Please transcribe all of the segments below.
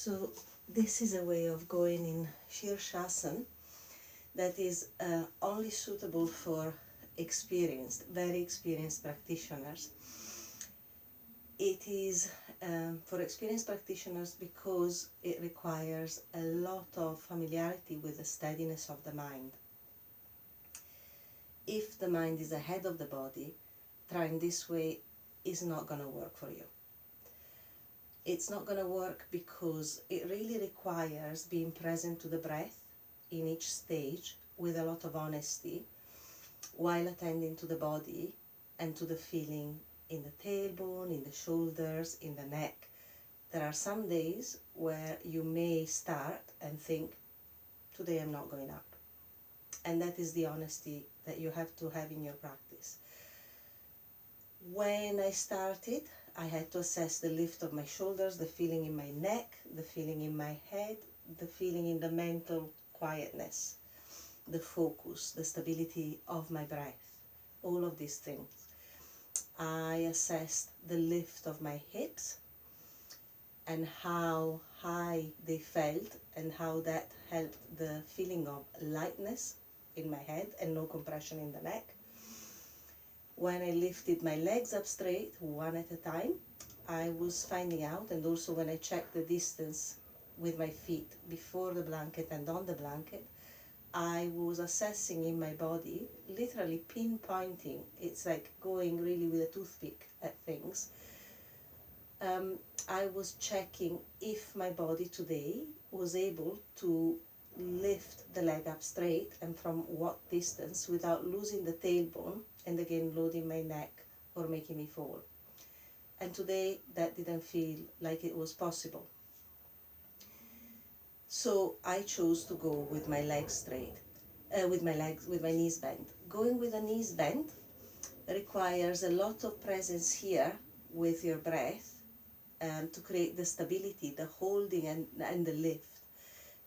So this is a way of going in Sirsasana that is only suitable for very experienced practitioners. It is for experienced practitioners because it requires a lot of familiarity with the steadiness of the mind. If the mind is ahead of the body, trying this way is not going to work for you. It's not going to work because it really requires being present to the breath in each stage with a lot of honesty, while attending to the body and to the feeling in the tailbone, in the shoulders, in the neck. There are some days where you may start and think, today I'm not going up. And that is the honesty that you have to have in your practice. When I started, I had to assess the lift of my shoulders, the feeling in my neck, the feeling in my head, the feeling in the mental quietness, the focus, the stability of my breath, all of these things. I assessed the lift of my hips and how high they felt and how that helped the feeling of lightness in my head and no compression in the neck. When I lifted my legs up straight, one at a time, I was finding out, and also when I checked the distance with my feet before the blanket and on the blanket, I was assessing in my body, literally pinpointing. It's like going really with a toothpick at things. I was checking if my body today was able to lift the leg up straight and from what distance without losing the tailbone and again loading my neck or making me fall. And today that didn't feel like it was possible. So I chose to go with my legs straight, with my knees bent. Going with the knees bent requires a lot of presence here with your breath to create the stability, the holding and the lift.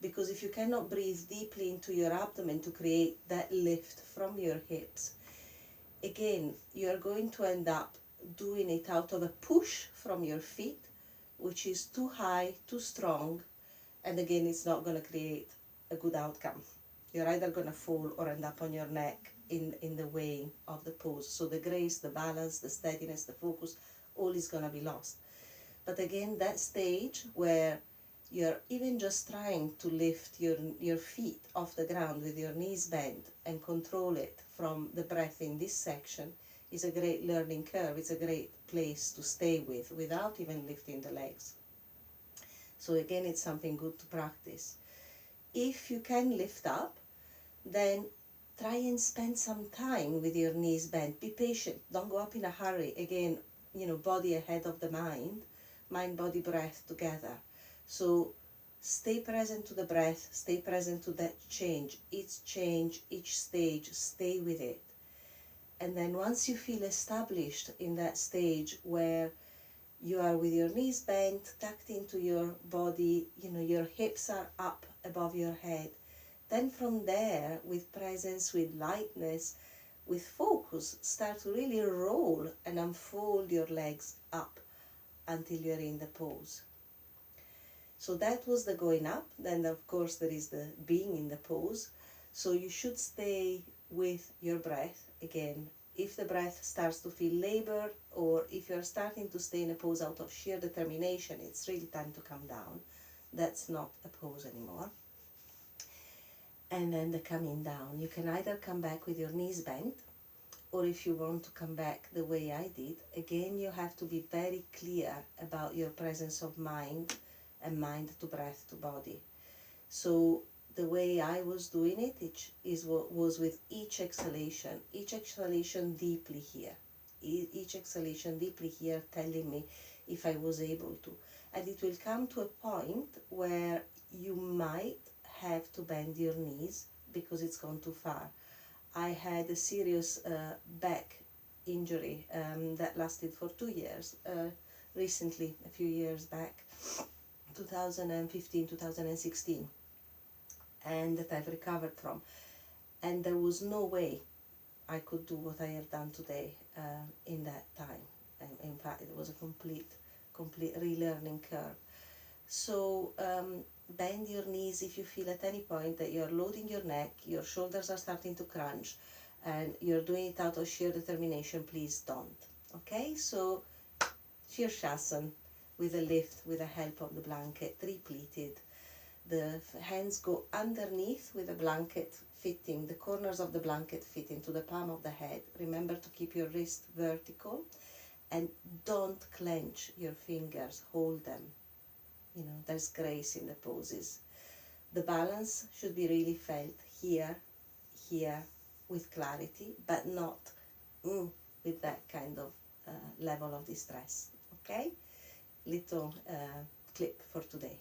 Because if you cannot breathe deeply into your abdomen to create that lift from your hips, again, you're going to end up doing it out of a push from your feet, which is too high, too strong, and again, it's not going to create a good outcome. You're either going to fall or end up on your neck in the way of the pose. So the grace, the balance, the steadiness, the focus, all is going to be lost. But again, that stage where you're even just trying to lift your feet off the ground with your knees bent and control it from the breath in this section is a great learning curve. It's a great place to stay with without even lifting the legs. So again, it's something good to practice. If you can lift up, then try and spend some time with your knees bent. Be patient. Don't go up in a hurry. Again, body ahead of the mind, body, breath together. So stay present to the breath, stay present to that change, each stage, stay with it. And then once you feel established in that stage where you are with your knees bent, tucked into your body, your hips are up above your head, then from there, with presence, with lightness, with focus, start to really roll and unfold your legs up until you're in the pose. So that was the going up. Then of course there is the being in the pose. So you should stay with your breath. Again, if the breath starts to feel labored, or if you're starting to stay in a pose out of sheer determination, it's really time to come down. That's not a pose anymore. And then the coming down. You can either come back with your knees bent, or if you want to come back the way I did, again you have to be very clear about your presence of mind and mind to breath to body. So the way I was doing it was with each exhalation deeply here. Each exhalation deeply here telling me if I was able to. And it will come to a point where you might have to bend your knees because it's gone too far. I had a serious back injury that lasted for 2 years, recently, a few years back, 2015, 2016, and that I've recovered from. And there was no way I could do what I have done today in that time. And in fact, it was a complete relearning curve. So bend your knees if you feel at any point that you're loading your neck, your shoulders are starting to crunch, and you're doing it out of sheer determination. Please don't. Okay, so Sirsasana with a lift with the help of the blanket, three-pleated. The hands go underneath with the blanket fitting, the corners of the blanket fit into the palm of the head. Remember to keep your wrist vertical and don't clench your fingers, hold them. You know, there's grace in the poses. The balance should be really felt here, here, with clarity, but not with that kind of level of distress. Okay? Little clip for today.